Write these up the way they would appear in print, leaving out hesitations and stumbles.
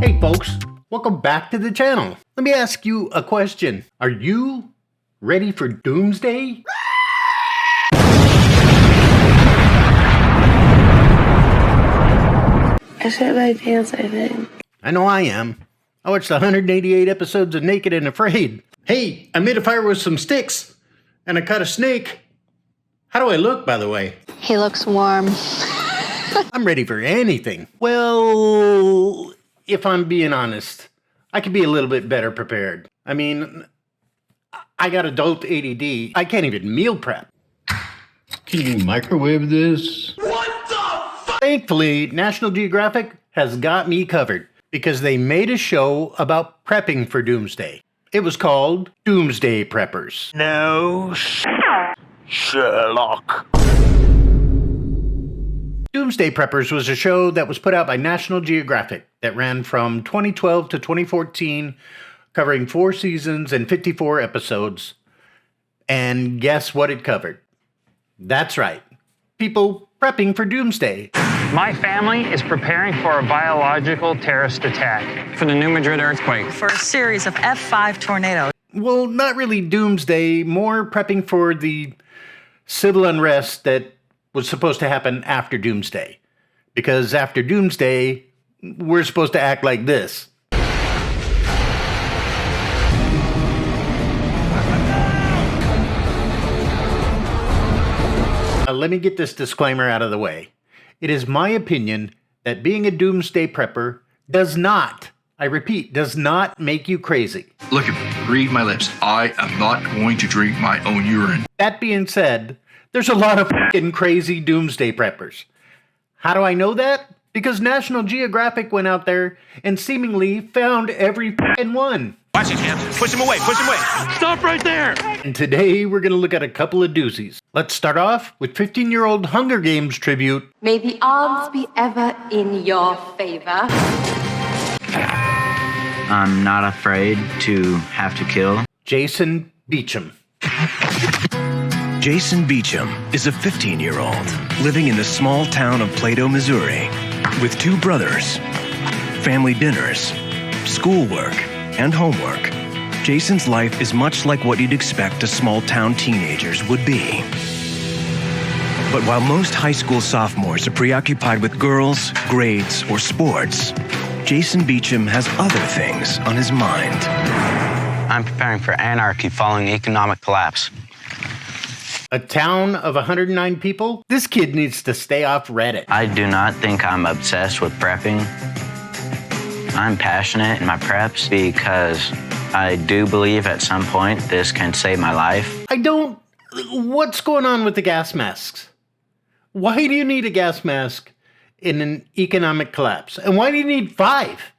Hey folks, welcome back to the channel. Let me ask you a question. Are you ready for Doomsday? I shit my pants, I think. I know I am. I watched 188 episodes of Naked and Afraid. Hey, I made a fire with some sticks, and I caught a snake. How do I look, by the way? He looks warm. I'm ready for anything. Well, if I'm being honest, I could be a little bit better prepared. I mean, I got adult ADD. I can't even meal prep. Can you microwave this? What the fuck? Thankfully, National Geographic has got me covered because they made a show about prepping for Doomsday. It was called Doomsday Preppers. No, Sherlock. Doomsday Preppers was a show that was put out by National Geographic that ran from 2012 to 2014, covering 4 seasons and 54 episodes. And guess what it covered? That's right. People prepping for Doomsday. My family is preparing for a biological terrorist attack. For the New Madrid earthquake. For a series of F5 tornadoes. Well, not really Doomsday, more prepping for the civil unrest that was supposed to happen after Doomsday. Because after Doomsday, we're supposed to act like this. Let me get this disclaimer out of the way. It is my opinion that being a Doomsday Prepper does not, I repeat, does not make you crazy. Look at me, read my lips. I am not going to drink my own urine. That being said, there's a lot of f***ing crazy Doomsday Preppers. How do I know that? Because National Geographic went out there and seemingly found every f***ing one. Watch it, champ. Push him away. Push him away. Stop right there. And today we're going to look at a couple of doozies. Let's start off with 15-year-old Hunger Games tribute. May the odds be ever in your favor. I'm not afraid to have to kill. Jason Beecham. Jason Beecham is a 15-year-old living in the small town of Plato, Missouri, with 2 brothers, family dinners, schoolwork, and homework. Jason's life is much like what you'd expect a small-town teenager's would be. But while most high school sophomores are preoccupied with girls, grades, or sports, Jason Beecham has other things on his mind. I'm preparing for anarchy following economic collapse. A town of 109 people? This kid needs to stay off Reddit. I do not think I'm obsessed with prepping. I'm passionate in my preps because I do believe at some point this can save my life. What's going on with the gas masks? Why do you need a gas mask in an economic collapse? And why do you need 5?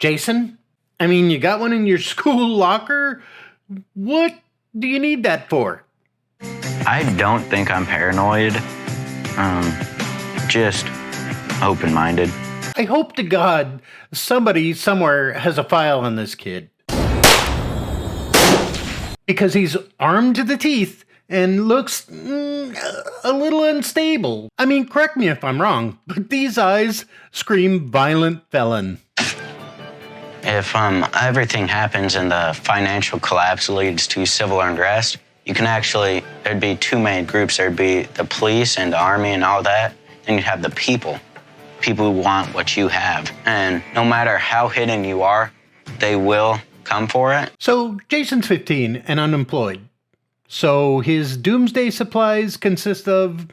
Jason? I mean, you got one in your school locker? What do you need that for? I don't think I'm paranoid. Just open-minded. I hope to God somebody somewhere has a file on this kid. Because he's armed to the teeth and looks a little unstable. I mean, correct me if I'm wrong, but these eyes scream violent felon. If everything happens and the financial collapse leads to civil unrest, there'd be 2 main groups. There'd be the police and the army and all that. Then you'd have the people who want what you have. And no matter how hidden you are, they will come for it. So Jason's 15 and unemployed. So his doomsday supplies consist of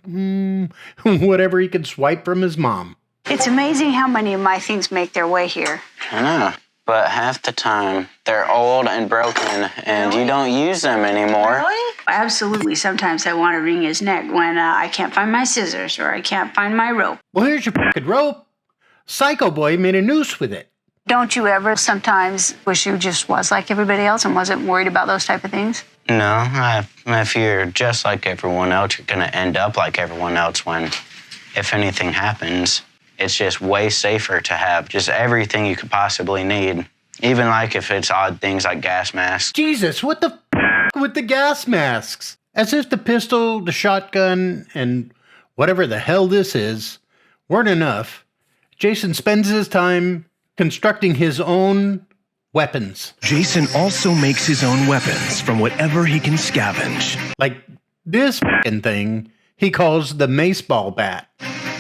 whatever he can swipe from his mom. It's amazing how many of my things make their way here. I know, but half the time they're old and broken and you don't use them anymore. Really? Absolutely. Sometimes I want to wring his neck when I can't find my scissors or I can't find my rope. Well, here's your fucking rope. Psycho Boy made a noose with it. Don't you ever sometimes wish you just was like everybody else and wasn't worried about those type of things? No, if you're just like everyone else, you're going to end up like everyone else when, if anything happens, it's just way safer to have just everything you could possibly need. Even like if it's odd things like gas masks. Jesus, what the f*** with the gas masks? As if the pistol, the shotgun, and whatever the hell this is weren't enough, Jason spends his time constructing his own weapons. Jason also makes his own weapons from whatever he can scavenge. Like this f***ing thing he calls the mace-ball bat.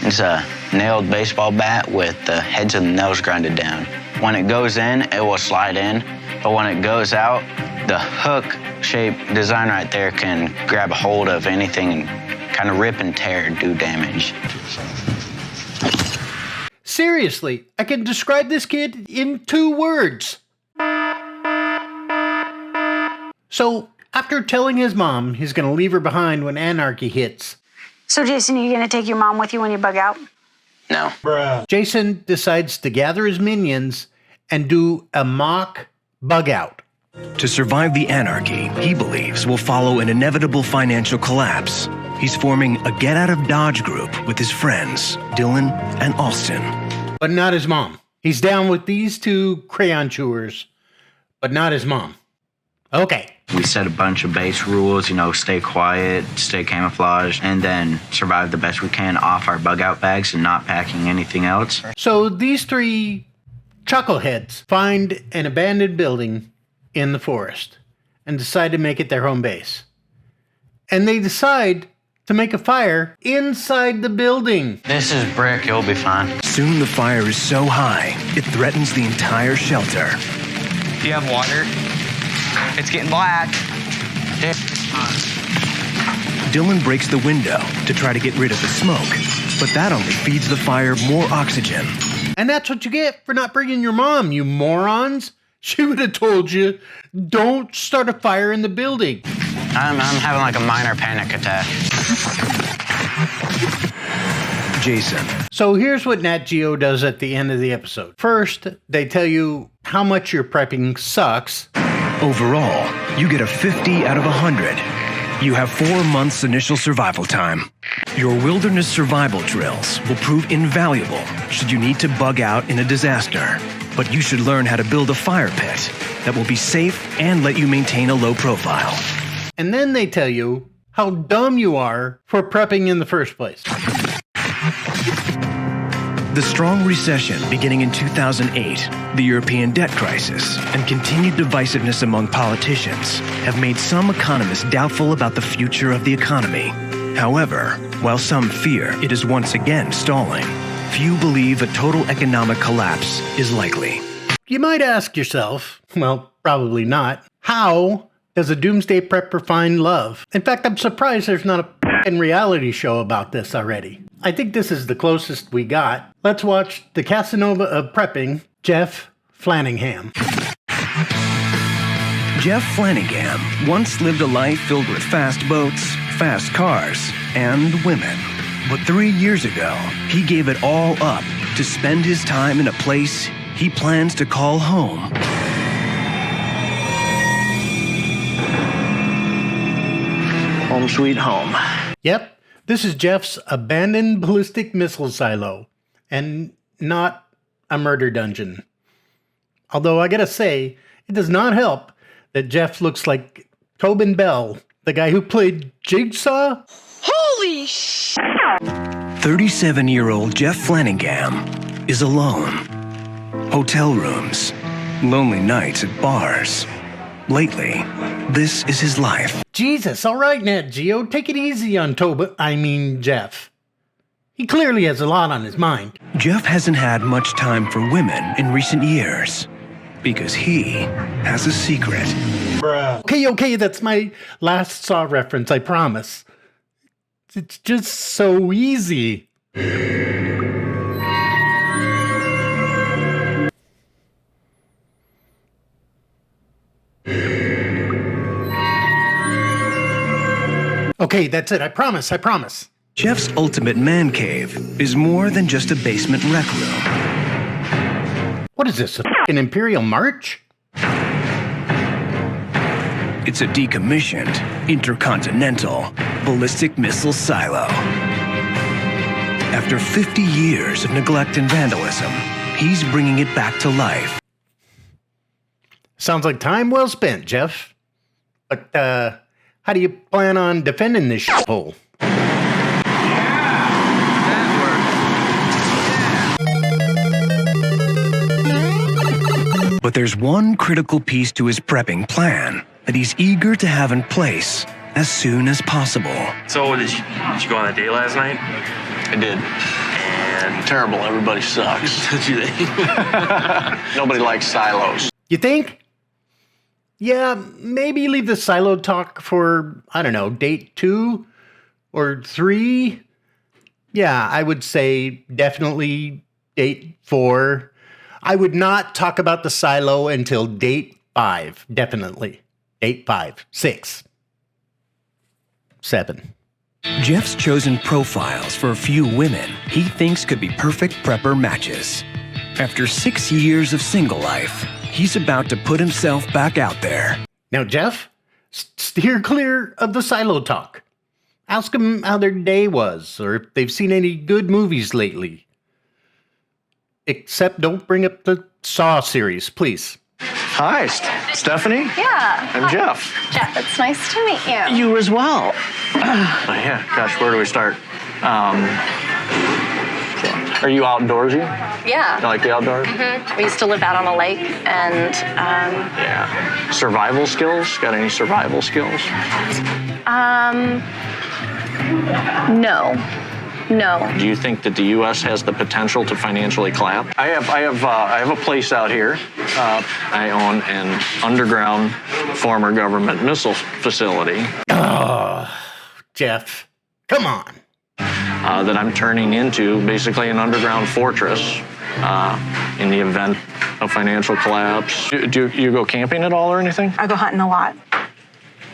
It's a nailed baseball bat with the heads of the nails grinded down. When it goes in, it will slide in, but when it goes out, the hook-shaped design right there can grab a hold of anything and kind of rip and tear and do damage. Seriously, I can describe this kid in 2 words. So, after telling his mom he's going to leave her behind when anarchy hits, So, Jason, are you going to take your mom with you when you bug out? No. Jason decides to gather his minions and do a mock bug out. To survive the anarchy he believes will follow an inevitable financial collapse, he's forming a get-out-of-Dodge group with his friends, Dylan and Austin. But not his mom. He's down with these 2 crayon chewers, but not his mom. Okay. We set a bunch of base rules, stay quiet, stay camouflaged, and then survive the best we can off our bug out bags and not packing anything else. So these 3 chuckleheads find an abandoned building in the forest and decide to make it their home base. And they decide to make a fire inside the building. This is brick, you'll be fine. Soon the fire is so high, it threatens the entire shelter. Do you have water? It's getting black. Dylan breaks the window to try to get rid of the smoke, but that only feeds the fire more oxygen. And that's what you get for not bringing your mom, you morons. She would have told you, don't start a fire in the building. I'm having like a minor panic attack. Jason. So here's what Nat Geo does at the end of the episode. First, they tell you how much your prepping sucks. Overall, you get a 50 out of 100. You have 4 months initial survival time. Your wilderness survival drills will prove invaluable should you need to bug out in a disaster. But you should learn how to build a fire pit that will be safe and let you maintain a low profile. And then they tell you how dumb you are for prepping in the first place. The strong recession beginning in 2008, the European debt crisis, and continued divisiveness among politicians have made some economists doubtful about the future of the economy. However, while some fear it is once again stalling, few believe a total economic collapse is likely. You might ask yourself, well, probably not, how does a doomsday prepper find love? In fact, I'm surprised there's not a f***ing reality show about this already. I think this is the closest we got. Let's watch the Casanova of prepping, Jeff Flanagan. Jeff Flanagan once lived a life filled with fast boats, fast cars, and women. But 3 years ago, he gave it all up to spend his time in a place he plans to call home. Home sweet home. Yep, this is Jeff's abandoned ballistic missile silo, and not a murder dungeon. Although I gotta say, it does not help that Jeff looks like Tobin Bell, the guy who played Jigsaw. Holy sh! 37-year-old Jeff Flanagan is alone. Hotel rooms, lonely nights at bars. Lately, this is his life. Jesus, all right, Nat Geo, take it easy on Jeff. He clearly has a lot on his mind. Jeff hasn't had much time for women in recent years because he has a secret. Okay, that's my last Saw reference, I promise. It's just so easy. Okay, that's it. I promise. Jeff's ultimate man cave is more than just a basement rec room. What is this, an Imperial March? It's a decommissioned, intercontinental, ballistic missile silo. After 50 years of neglect and vandalism, he's bringing it back to life. Sounds like time well spent, Jeff. But, how do you plan on defending this shithole? But there's one critical piece to his prepping plan that he's eager to have in place as soon as possible. So did you go on a date last night? I did. And Terrible. Everybody sucks. did you think? Nobody likes silos. You think? Yeah, maybe leave the silo talk for, I don't know, date 2 or 3. Yeah, I would say definitely date 4. I would not talk about the silo until date 5, definitely. Date 5, 6, 7. Jeff's chosen profiles for a few women he thinks could be perfect prepper matches. After 6 years of single life, he's about to put himself back out there. Now, Jeff, steer clear of the silo talk. Ask them how their day was, or if they've seen any good movies lately. Except don't bring up the Saw series, please. Hi, Stephanie. Yeah. I'm Jeff. Jeff, it's nice to meet you. You as well. Oh, yeah. Gosh, where do we start? Are you outdoorsy? Yeah. You like the outdoors? Mm-hmm. We used to live out on a lake, and Yeah. Survival skills? Got any survival skills? No. Do you think that the U.S. has the potential to financially collapse? I have a place out here. I own an underground former government missile facility. Oh, Jeff, come on. That I'm turning into basically an underground fortress in the event of financial collapse. Do you go camping at all or anything? I go hunting a lot.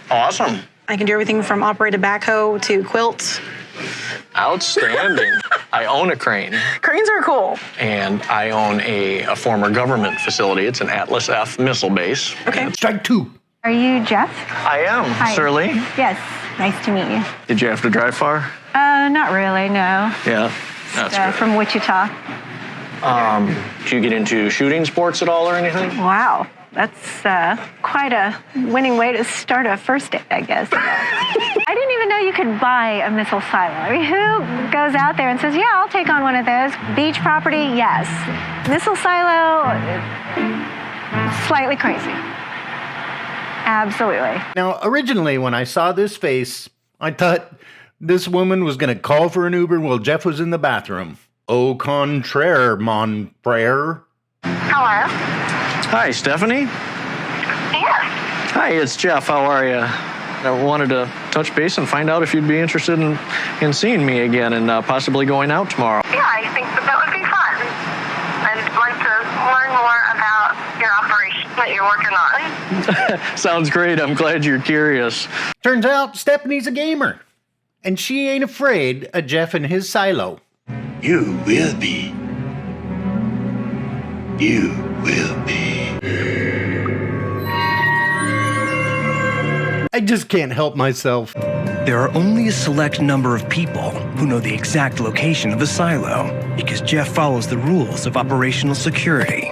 Awesome. I can do everything from operated backhoe to quilts. Outstanding. I own a crane. Cranes are cool. And I own a former government facility. It's an Atlas F missile base. Okay. Strike 2. Are you Jeff? I am, Hi. Sir Lee. Yes. Nice to meet you. Did you have to drive far? Not really, no. Yeah, that's good. From Wichita. Do you get into shooting sports at all or anything? Wow. That's quite a winning way to start a first date, I guess. I didn't even know you could buy a missile silo. I mean, who goes out there and says, yeah, I'll take on one of those. Beach property, yes. Missile silo, slightly crazy. Absolutely. Now, originally, when I saw this face, I thought this woman was going to call for an Uber while Jeff was in the bathroom. Au contraire, mon frere. Hello? Hi, Stephanie. Yes. Hi, it's Jeff. How are you? I wanted to touch base and find out if you'd be interested in seeing me again and possibly going out tomorrow. Yeah, I think that would be fun. I'd like to learn more about your operation that you're working on. Sounds great. I'm glad you're curious. Turns out Stephanie's a gamer, and she ain't afraid of Jeff and his silo. You will be. You will be. I just can't help myself. There are only a select number of people who know the exact location of the silo because Jeff follows the rules of operational security.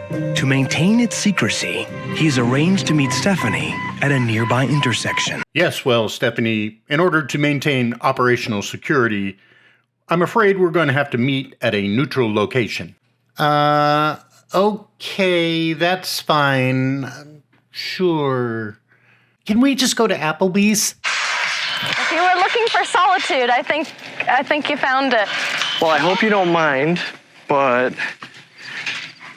To maintain its secrecy, he's arranged to meet Stephanie at a nearby intersection. Yes, well, Stephanie, in order to maintain operational security, I'm afraid we're going to have to meet at a neutral location. Okay, that's fine. Sure. Can we just go to Applebee's? If you were looking for solitude, I think you found it. Well, I hope you don't mind, but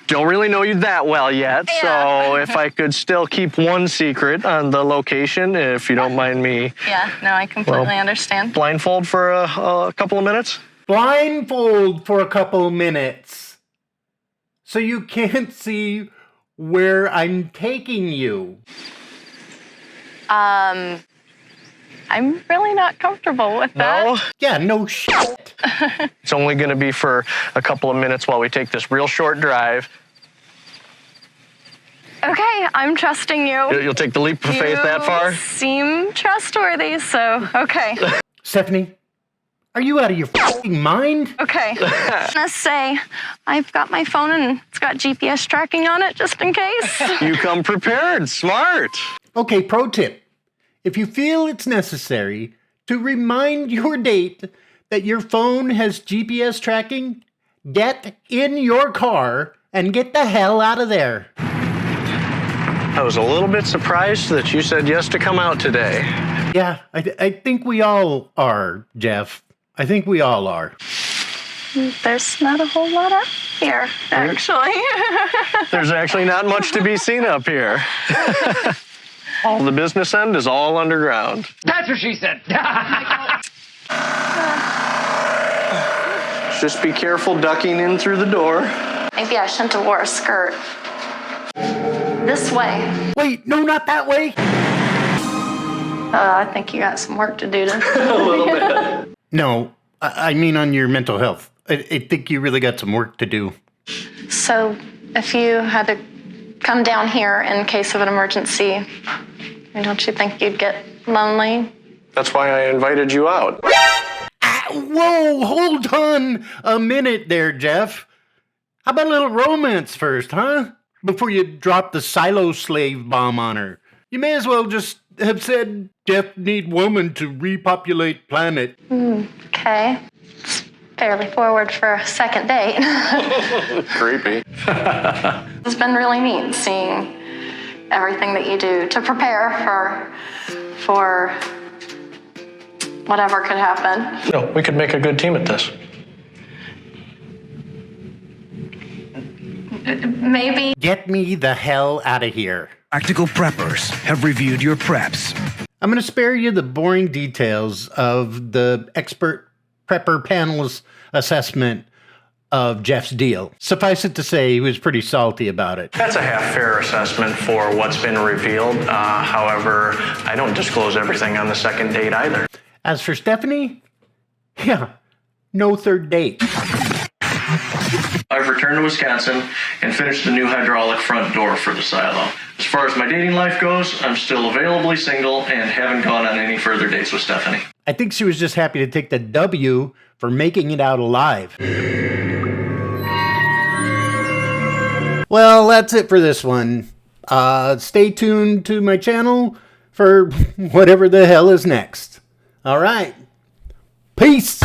don't really know you that well yet. Yeah. So if I could still keep one secret on the location, if you don't mind me. Yeah, no, I completely understand. Blindfold for a couple of minutes? Blindfold for a couple minutes. So you can't see where I'm taking you. I'm really not comfortable with that. No? Yeah, no shit. It's only going to be for a couple of minutes while we take this real short drive. Okay, I'm trusting you. You'll take the leap of faith that far? You seem trustworthy, so okay. Stephanie, are you out of your fucking mind? Okay. Let's say I've got my phone and it's got GPS tracking on it just in case. You come prepared. Smart. Okay, pro tip. If you feel it's necessary to remind your date that your phone has GPS tracking, get in your car and get the hell out of there. I was a little bit surprised that you said yes to come out today. Yeah, I think we all are, Jeff. I think we all are. There's not a whole lot up here, actually. There's actually not much to be seen up here. All the business end is all underground. That's what she said. Just be careful ducking in through the door. Maybe I shouldn't have wore a skirt. This way. Wait, no, not that way. I think you got some work to do to. A little bit. No, I mean on your mental health. I think you really got some work to do. So, if you had to come down here in case of an emergency, don't you think you'd get lonely? That's why I invited you out. Whoa, hold on a minute there, Jeff. How about a little romance first, huh? Before you drop the silo slave bomb on her. You may as well just have said, Jeff need woman to repopulate planet. Okay. It's fairly forward for a second date. Creepy. It's been really neat seeing everything that you do to prepare for whatever could happen. No, we could make a good team at this. Maybe. Get me the hell out of here. Practical preppers have reviewed your preps. I'm going to spare you the boring details of the expert prepper panel's assessment of Jeff's deal. Suffice it to say, he was pretty salty about it. That's a half-fair assessment for what's been revealed. However, I don't disclose everything on the second date either. As for Stephanie, yeah, no third date. I've returned to Wisconsin and finished the new hydraulic front door for the silo. As far as my dating life goes, I'm still availably single and haven't gone on any further dates with Stephanie. I think she was just happy to take the W for making it out alive. Well, that's it for this one. Stay tuned to my channel for whatever the hell is next. All right. Peace.